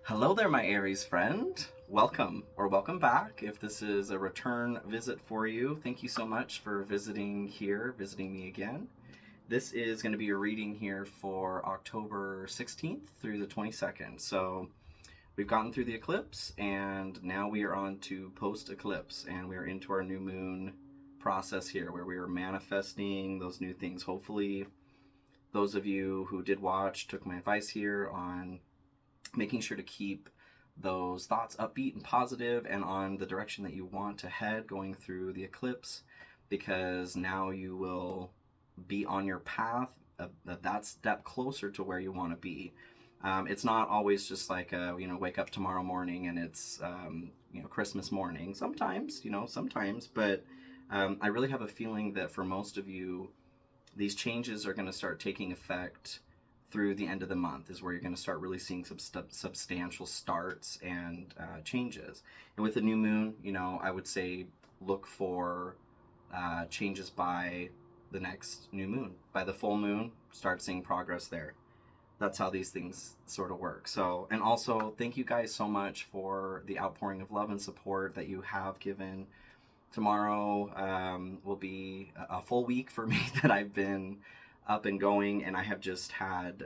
Hello there, my Aries friend. Welcome or welcome back. If this is a return visit for you, thank you so much for visiting me again. This is going to be a reading here for October 16th through the 22nd. So we've gotten through the eclipse and now we are on to post-eclipse, and we are into our new moon process here where we are manifesting those new things. Hopefully those of you who did watch took my advice here on making sure to keep those thoughts upbeat and positive and on the direction that you want to head going through the eclipse, because now you will be on your path that step closer to where you want to be. It's not always just like wake up tomorrow morning and it's Christmas morning. Sometimes, but I really have a feeling that for most of you, these changes are going to start taking effect through the end of the month is where you're going to start really seeing some substantial starts and changes. And with the new moon, I would say look for changes by the next new moon. By the full moon, start seeing progress there. That's how these things sort of work. So, and also thank you guys so much for the outpouring of love and support that you have given. Tomorrow will be a full week for me that I've been up and going, and I have just had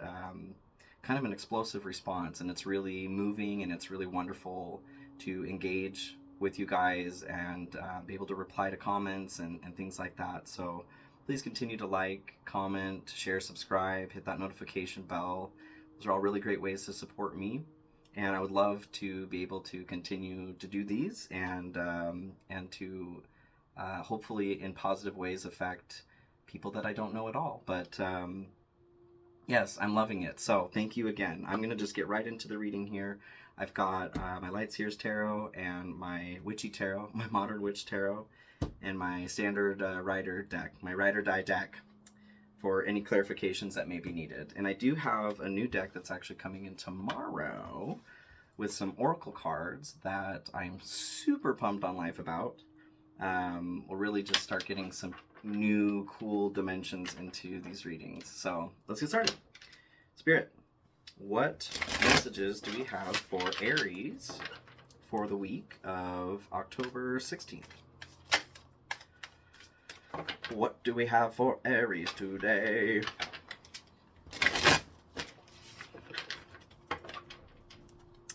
kind of an explosive response, and it's really moving and it's really wonderful to engage with you guys and be able to reply to comments and things like that. So please continue to like, comment, share, subscribe, hit that notification bell. Those are all really great ways to support me, and I would love to be able to continue to do these and to hopefully in positive ways affect people that I don't know at all. But yes, I'm loving it. So thank you again. I'm going to just get right into the reading here. I've got my Light Seers Tarot and my Witchy Tarot, my Modern Witch Tarot, and my standard Rider deck, my Rider Die deck, for any clarifications that may be needed. And I do have a new deck that's actually coming in tomorrow with some Oracle cards that I'm super pumped on life about. We'll really just start getting some new cool dimensions into these readings. So let's get started. Spirit, what messages do we have for Aries for the week of October 16th? What do we have for Aries today?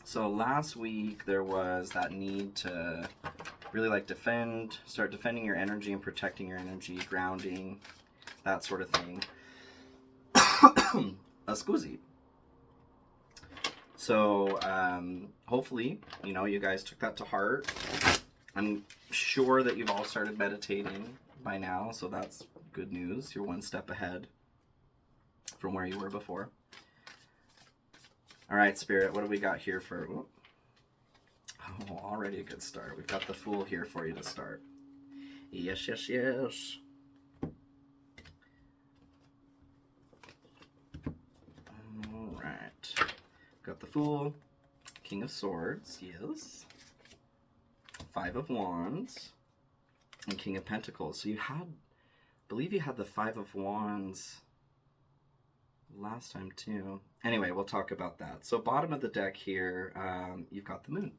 So last week there was that need to really start defending your energy and protecting your energy, grounding, that sort of thing. Scusi. So hopefully, you guys took that to heart. I'm sure that you've all started meditating by now, so that's good news. You're one step ahead from where you were before. All right, Spirit, what do we got here for... Oh, already a good start. We've got the Fool here for you to start. Yes, yes, yes. All right. Got the Fool, King of Swords, yes. Five of Wands, and King of Pentacles. So I believe you had the Five of Wands last time too. Anyway, we'll talk about that. So bottom of the deck here, you've got the Moon.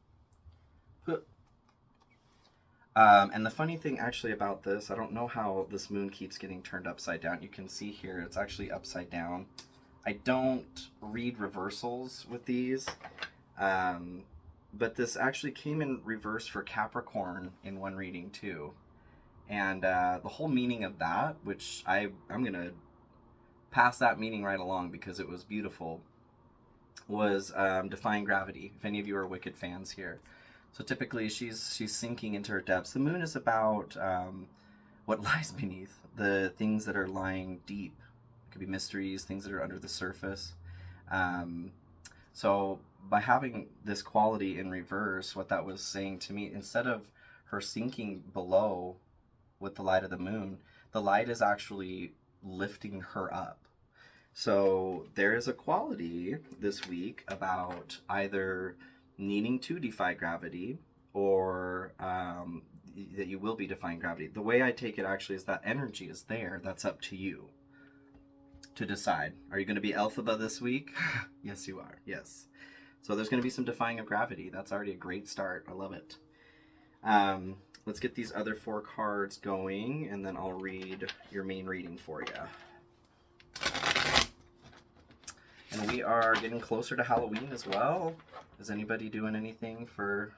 And the funny thing actually about this, I don't know how this moon keeps getting turned upside down. You can see here, it's actually upside down. I don't read reversals with these, but this actually came in reverse for Capricorn in one reading too. And the whole meaning of that, which I'm going to pass that meaning right along because it was beautiful, was defying gravity, if any of you are Wicked fans here. So typically she's sinking into her depths. The moon is about what lies beneath, the things that are lying deep. It could be mysteries, things that are under the surface. So by having this quality in reverse, what that was saying to me, instead of her sinking below with the light of the moon, the light is actually lifting her up. So there is a quality this week about either needing to defy gravity or that you will be defying gravity. The way I take it actually is that energy is there. That's up to you to decide. Are you going to be Elphaba this week? Yes, you are. Yes. So there's going to be some defying of gravity. That's already a great start. I love it. Let's get these other 4 cards going, and then I'll read your main reading for you. And we are getting closer to Halloween as well. Is anybody doing anything for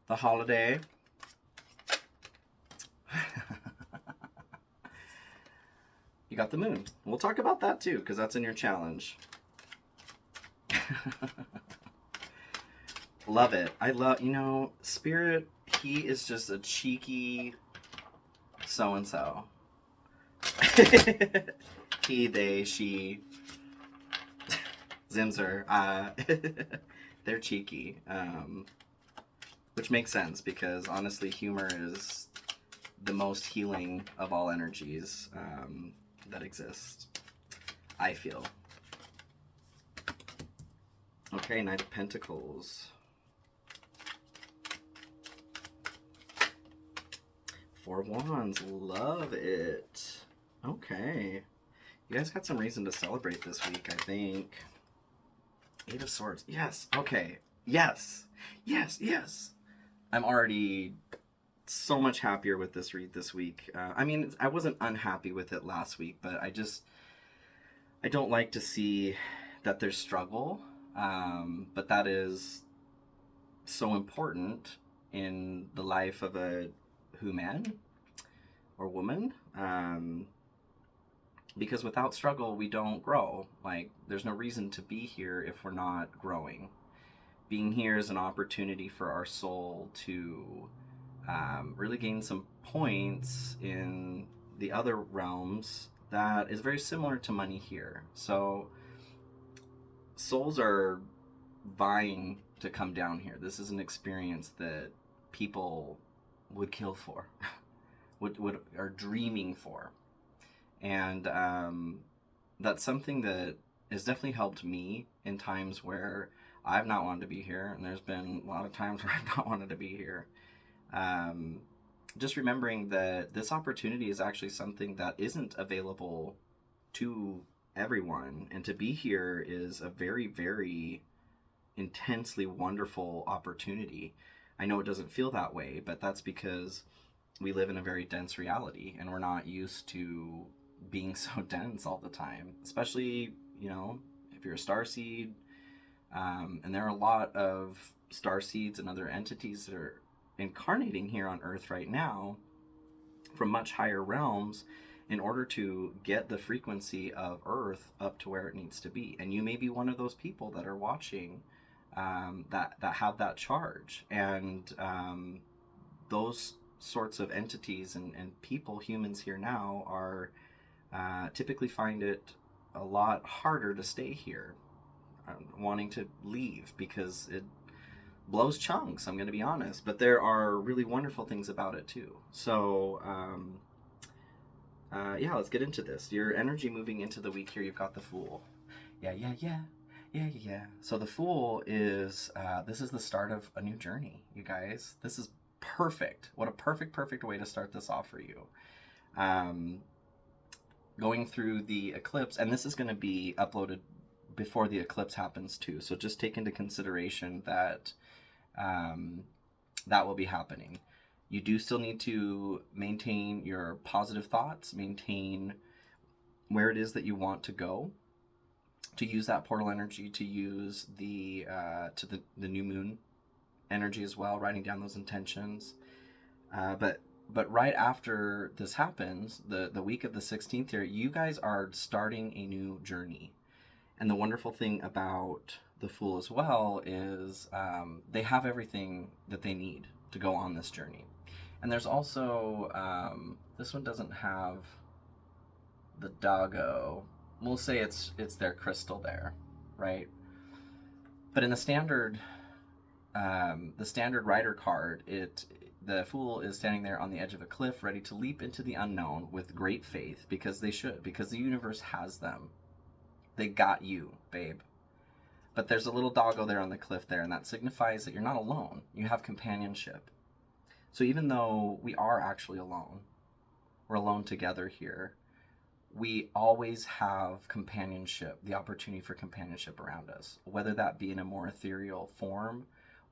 the holiday? You got the moon. We'll talk about that too, because that's in your challenge. Love it. I love, Spirit, he is just a cheeky so-and-so. He, they, she, Zimzer. They're cheeky. Which makes sense, because honestly, humor is the most healing of all energies that exist, I feel. Okay, Knight of Pentacles. 4 of Wands, love it. Okay. You guys got some reason to celebrate this week, I think. 8 of Swords, yes, okay. Yes, yes, yes. I'm already so much happier with this read this week. I mean, I wasn't unhappy with it last week, but I don't like to see that there's struggle. But that is so important in the life of a human or woman. Because without struggle, we don't grow. Like, there's no reason to be here if we're not growing. Being here is an opportunity for our soul to really gain some points in the other realms that is very similar to money here. So souls are vying to come down here. This is an experience that people would kill for, are dreaming for. And that's something that has definitely helped me in times where I've not wanted to be here, and there's been a lot of times where I've not wanted to be here. Just remembering that this opportunity is actually something that isn't available to everyone, and to be here is a very, very intensely wonderful opportunity. I know it doesn't feel that way, but that's because we live in a very dense reality, and we're not used to being so dense all the time, especially, if you're a starseed. And there are a lot of starseeds and other entities that are incarnating here on Earth right now from much higher realms in order to get the frequency of Earth up to where it needs to be. And you may be one of those people that are watching that have that charge. And those sorts of entities and people, humans here now, are typically find it a lot harder to stay here, wanting to leave because it blows chunks, I'm going to be honest. But there are really wonderful things about it too. So yeah, let's get into this. Your energy moving into the week here, you've got the Fool. Yeah. So the Fool is, this is the start of a new journey, you guys. This is perfect. What a perfect way to start this off for you. Going through the eclipse, and this is going to be uploaded before the eclipse happens too. So just take into consideration that that will be happening. You do still need to maintain your positive thoughts, maintain where it is that you want to go, to use that portal energy, to use the new moon energy as well, writing down those intentions. But right after this happens, the week of the 16th here, you guys are starting a new journey. And the wonderful thing about the Fool as well is they have everything that they need to go on this journey. And there's also, this one doesn't have the doggo. We'll say it's their crystal there, right? But in the standard rider card, the Fool is standing there on the edge of a cliff, ready to leap into the unknown with great faith, because they should, because the universe has them. They got you, babe. But there's a little doggo there on the cliff there, and that signifies that you're not alone. You have companionship. So even though we are actually alone, we're alone together here, we always have companionship, the opportunity for companionship around us, whether that be in a more ethereal form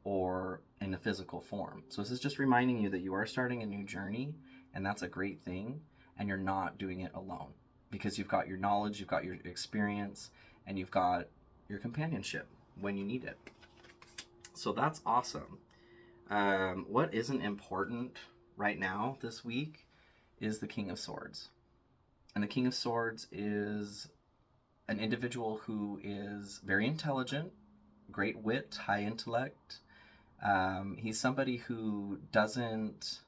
or in a physical form. So this is just reminding you that you are starting a new journey, and that's a great thing, and you're not doing it alone, because you've got your knowledge, you've got your experience, and you've got your companionship when you need it. So that's awesome. What isn't important right now this week is the King of Swords. And the King of Swords is an individual who is very intelligent, great wit, high intellect. He's somebody who doesn't,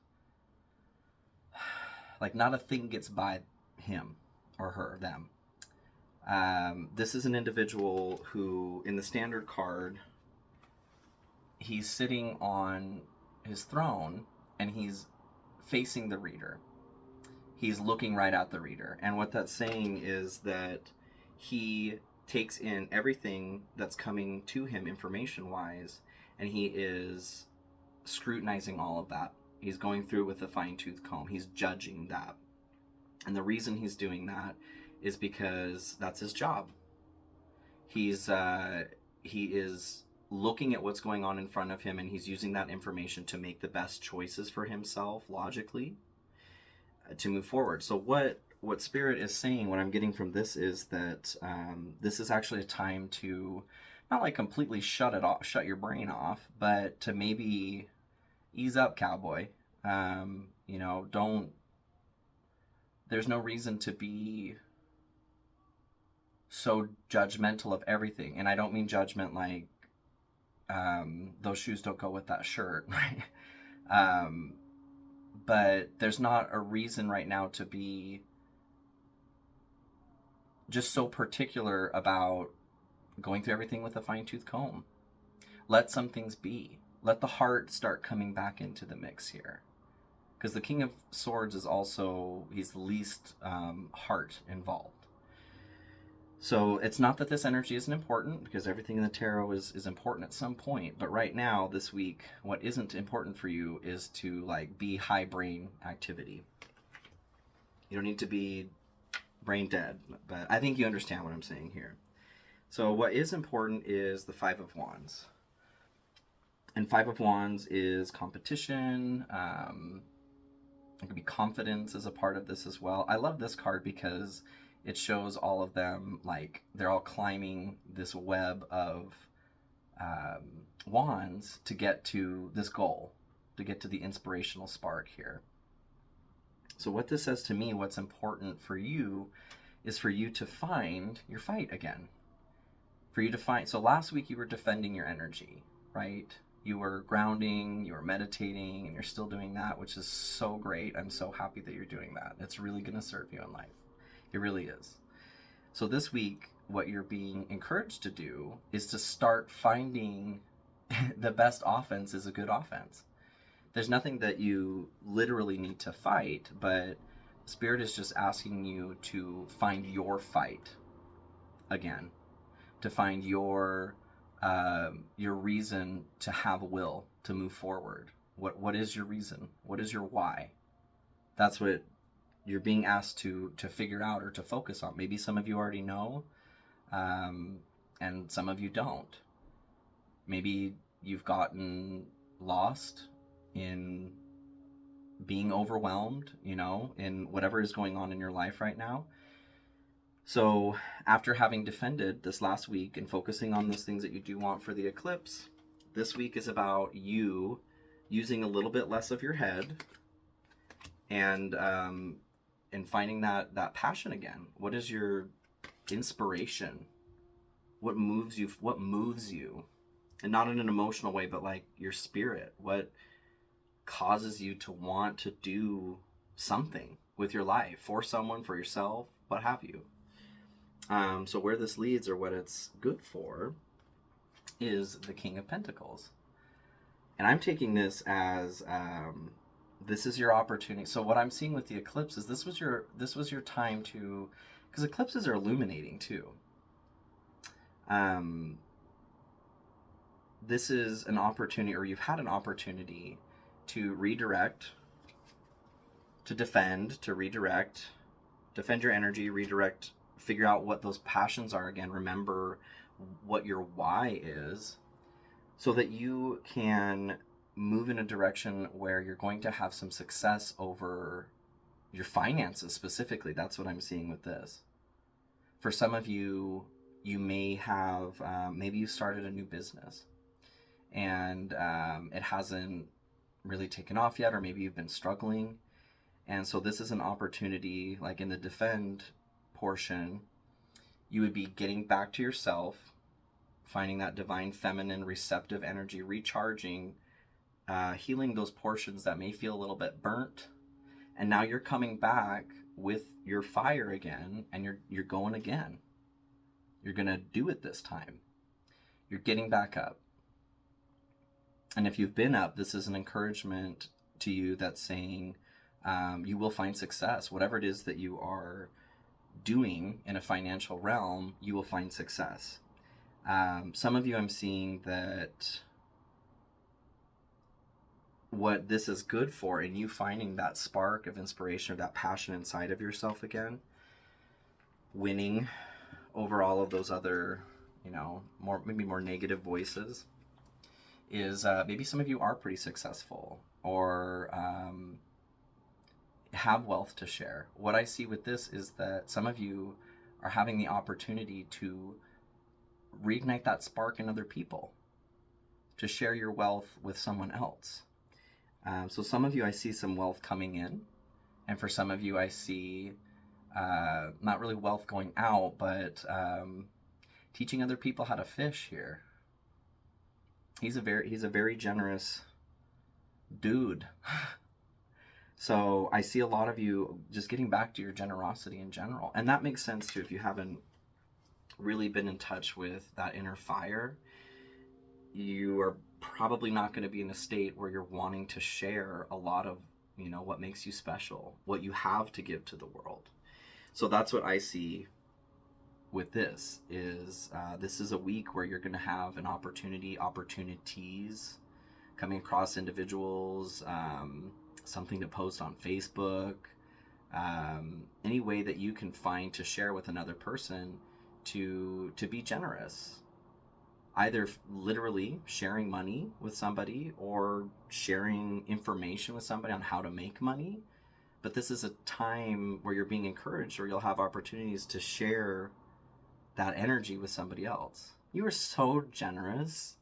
like, not a thing gets by him or her, them. This is an individual who, in the standard card, he's sitting on his throne and he's facing the reader. He's looking right at the reader. And what that's saying is that he takes in everything that's coming to him information-wise, and he is scrutinizing all of that. He's going through it with a fine-tooth comb. He's judging that. And the reason he's doing that is because that's his job. He is looking at what's going on in front of him, and he's using that information to make the best choices for himself logically to move forward. So what Spirit is saying, what I'm getting from this is that this is actually a time to not like completely shut your brain off, but to maybe ease up, cowboy. There's no reason to be so judgmental of everything. And I don't mean judgment like those shoes don't go with that shirt, right? But there's not a reason right now to be just so particular about going through everything with a fine-tooth comb. Let some things be. Let the heart start coming back into the mix here. Because the King of Swords is also, he's the least heart involved. So it's not that this energy isn't important, because everything in the tarot is important at some point. But right now, this week, what isn't important for you is to like be high brain activity. You don't need to be brain dead, but I think you understand what I'm saying here. So what is important is the Five of Wands. And Five of Wands is competition. It could be confidence as a part of this as well. I love this card because it shows all of them, like, they're all climbing this web of wands to get to this goal, to get to the inspirational spark here. So what this says to me, what's important for you, is for you to find your fight again. For you to find, so last week you were defending your energy, right? You were grounding, you were meditating, and you're still doing that, which is so great. I'm so happy that you're doing that. It's really going to serve you in life. It really is. So this week, what you're being encouraged to do is to start finding the best offense is a good offense. There's nothing that you literally need to fight, but Spirit is just asking you to find your fight again, to find your reason to have a will to move forward. What is your reason? What is your why? That's what you're being asked to figure out or to focus on. Maybe some of you already know, and some of you don't. Maybe you've gotten lost in being overwhelmed, in whatever is going on in your life right now. So after having defended this last week and focusing on those things that you do want for the eclipse, this week is about you using a little bit less of your head and finding that passion again. What is your inspiration? What moves you? And not in an emotional way, but like your spirit. What causes you to want to do something with your life, for someone, for yourself, what have you. So where this leads, or what it's good for, is the King of Pentacles. And I'm taking this as this is your opportunity. So what I'm seeing with the eclipse is this was your time to, because eclipses are illuminating too. This is an opportunity, or you've had an opportunity to redirect, to defend, to redirect, defend your energy, redirect, figure out what those passions are again, remember what your why is, so that you can move in a direction where you're going to have some success over your finances specifically. That's what I'm seeing with this. For some of you, you may have, maybe you started a new business and it hasn't really taken off yet, or maybe you've been struggling. And so this is an opportunity, like in the defend portion, you would be getting back to yourself, finding that divine feminine receptive energy, recharging, healing those portions that may feel a little bit burnt. And now you're coming back with your fire again, and you're going again. You're going to do it this time. You're getting back up. And if you've been up, this is an encouragement to you that's saying you will find success. Whatever it is that you are doing in a financial realm, you will find success. Some of you, I'm seeing that what this is good for, and you finding that spark of inspiration or that passion inside of yourself again, winning over all of those other, maybe more negative voices, is maybe some of you are pretty successful or have wealth to share. What I see with this is that some of you are having the opportunity to reignite that spark in other people, to share your wealth with someone else. So some of you, I see some wealth coming in, and for some of you, I see not really wealth going out, but teaching other people how to fish here. He's a very generous dude. So I see a lot of you just getting back to your generosity in general. And that makes sense too if you haven't really been in touch with that inner fire. You are probably not going to be in a state where you're wanting to share a lot of, what makes you special, what you have to give to the world. So that's what I see with this is this is a week where you're going to have an opportunities coming across individuals, something to post on Facebook, any way that you can find to share with another person to be generous. Either literally sharing money with somebody or sharing information with somebody on how to make money. But this is a time where you're being encouraged, or you'll have opportunities to share that energy with somebody else. You are so generous,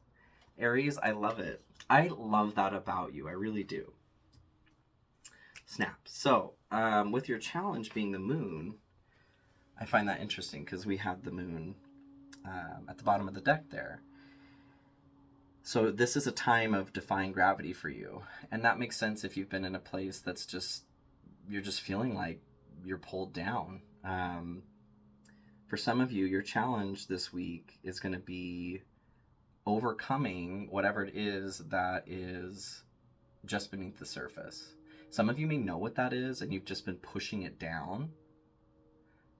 Aries. I love it. I love that about you. I really do. Snap. So with your challenge being the moon, I find that interesting because we have the moon at the bottom of the deck there. So this is a time of defying gravity for you. And that makes sense if you've been in a place that's you're just feeling like you're pulled down. For some of you, your challenge this week is going to be overcoming whatever it is that is just beneath the surface. Some of you may know what that is and you've just been pushing it down.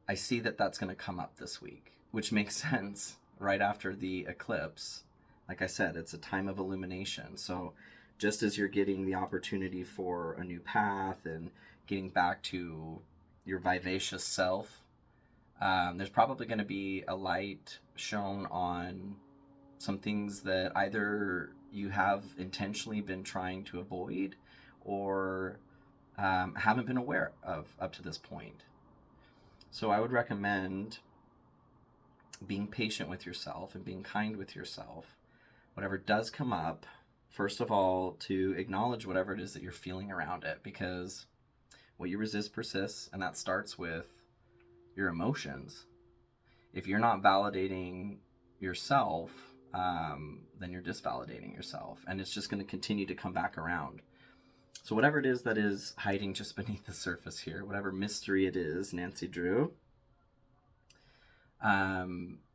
I see that that's going to come up this week, which makes sense right after the eclipse. Like I said, it's a time of illumination. So just as you're getting the opportunity for a new path and getting back to your vivacious self, there's probably going to be a light shown on some things that either you have intentionally been trying to avoid or haven't been aware of up to this point. So I would recommend being patient with yourself and being kind with yourself. Whatever does come up, first of all, to acknowledge whatever it is that you're feeling around it, because what you resist persists, and that starts with your emotions. If you're not validating yourself, then you're disvalidating yourself, and it's just going to continue to come back around. So whatever it is that is hiding just beneath the surface here, whatever mystery it is, Nancy Drew,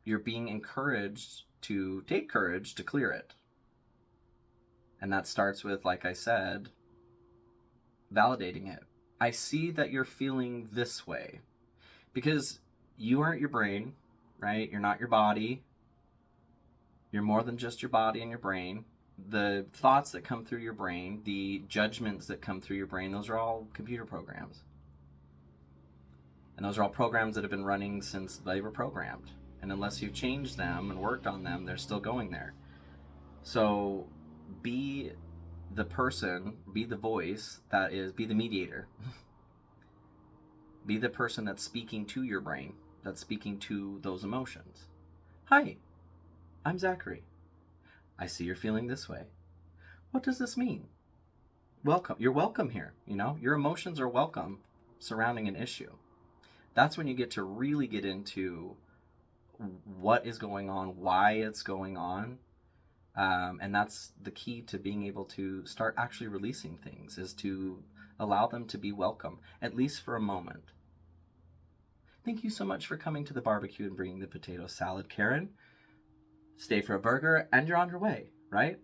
you're being encouraged to take courage to clear it. And that starts with, like I said, validating it. I see that you're feeling this way because you aren't your brain, right? You're not your body. You're more than just your body and your brain. The thoughts that come through your brain, the judgments that come through your brain, those are all computer programs. And those are all programs that have been running since they were programmed. And unless you've changed them and worked on them, they're still going there. So be the person, be the voice that is, be the mediator. Be the person that's speaking to your brain, that's speaking to those emotions. Hi, I'm Zachary. I see you're feeling this way. What does this mean? Welcome. You're welcome here. Your emotions are welcome surrounding an issue. That's when you get to really get into what is going on, why it's going on. And that's the key to being able to start actually releasing things, is to allow them to be welcome, at least for a moment. Thank you so much for coming to the barbecue and bringing the potato salad, Karen. Stay for a burger and you're on your way, right?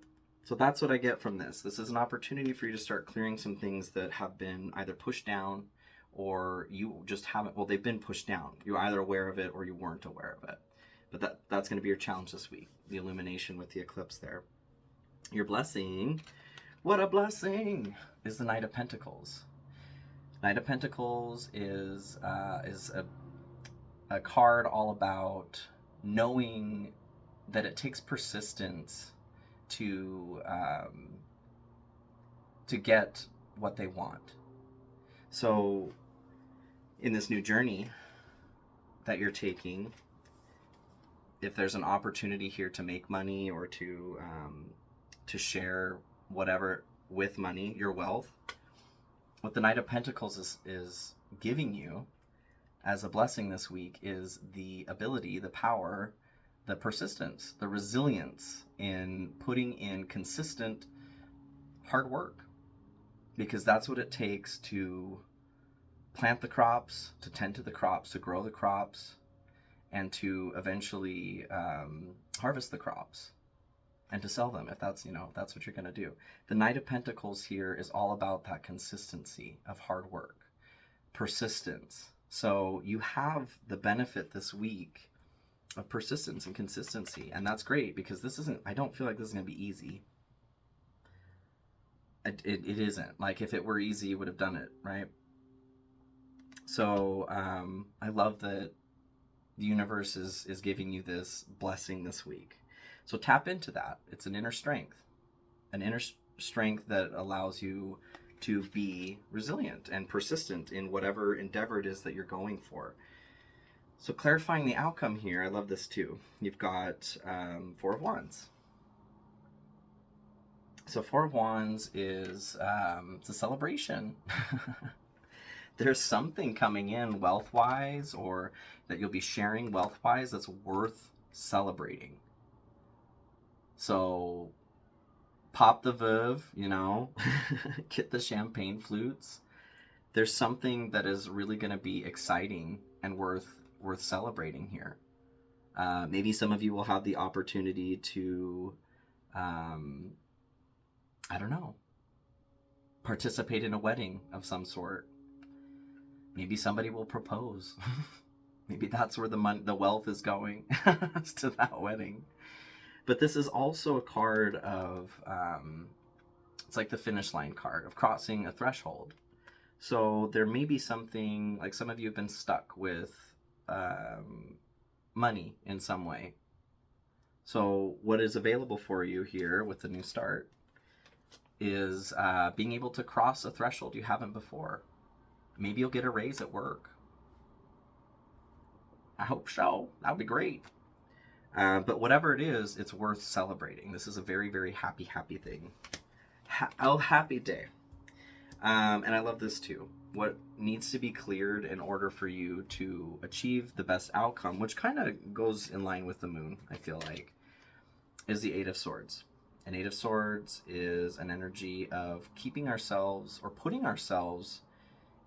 So that's what I get from this. This is an opportunity for you to start clearing some things that have been either pushed down or you just haven't, well, they've been pushed down. You're either aware of it or you weren't aware of it. But that's going to be your challenge this week, the illumination with the eclipse there. Your blessing, what a blessing, is the Knight of Pentacles. Knight of Pentacles is a card all about knowing that it takes persistence to get what they want. So in this new journey that you're taking, if there's an opportunity here to make money or to share whatever with money, your wealth, what the Knight of Pentacles is giving you as a blessing this week is the ability, the power, the persistence, the resilience in putting in consistent hard work, because that's what it takes to plant the crops, to tend to the crops, to grow the crops, and to eventually harvest the crops and to sell them if that's what you're going to do. The Knight of Pentacles here is all about that consistency of hard work, persistence. So you have the benefit this week of persistence and consistency, and that's great, because I don't feel like this is going to be easy. It isn't. Like, if it were easy, you would have done it, right? So I love that the universe is giving you this blessing this week. So tap into that. It's an inner strength that allows you to be resilient and persistent in whatever endeavor it is that you're going for. So clarifying the outcome here, I love this too. You've got Four of Wands. So Four of Wands is it's a celebration. There's something coming in wealth-wise, or that you'll be sharing wealth-wise, that's worth celebrating. So pop the Veuve, get the champagne flutes. There's something that is really going to be exciting and worth celebrating here. Maybe some of you will have the opportunity to, I don't know, participate in a wedding of some sort. Maybe somebody will propose. Maybe that's where the wealth is going, to that wedding. But this is also a card of, it's like the finish line card of crossing a threshold. So there may be something, like some of you have been stuck with money in some way. So what is available for you here with the new start is being able to cross a threshold you haven't before. Maybe you'll get a raise at work. I hope so. That would be great. But whatever it is, it's worth celebrating. This is a very, very happy thing. Happy day. And I love this too. What needs to be cleared in order for you to achieve the best outcome, which kind of goes in line with the moon, I feel like, is the Eight of Swords. An Eight of Swords is an energy of keeping ourselves or putting ourselves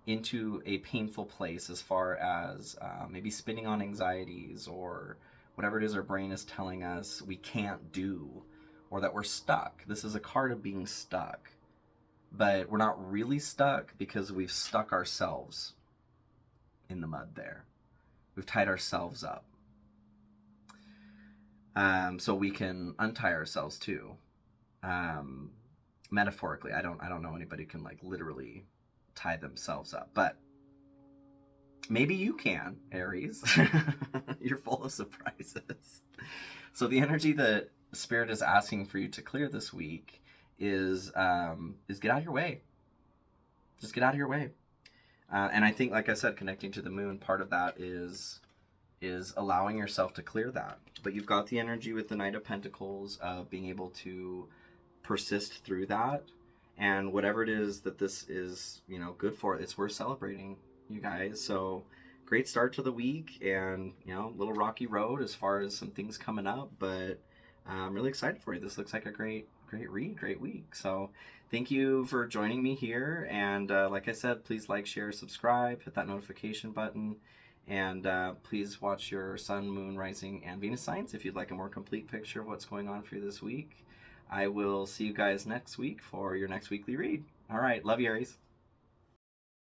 into a painful place, as far as maybe spinning on anxieties or whatever it is our brain is telling us we can't do, or that we're stuck. This is a card of being stuck, but we're not really stuck because we've stuck ourselves in the mud there. We've tied ourselves up. So we can untie ourselves too. Metaphorically, I don't know anybody who can like literally tie themselves up, but maybe you can, Aries. You're full of surprises. So the energy that Spirit is asking for you to clear this week is get out of your way. Just get out of your way. And I think, like I said, connecting to the moon, part of that is allowing yourself to clear that. But you've got the energy with the Knight of Pentacles of being able to persist through that. And whatever it is that this is, good for, it's worth celebrating, you guys. So great start to the week, and, little rocky road as far as some things coming up. But I'm really excited for you. This looks like a great read, great week. So thank you for joining me here. And like I said, please like, share, subscribe, hit that notification button. And please watch your sun, moon, rising, and Venus signs if you'd like a more complete picture of what's going on for you this week. I will see you guys next week for your next weekly read. All right. Love you, Aries.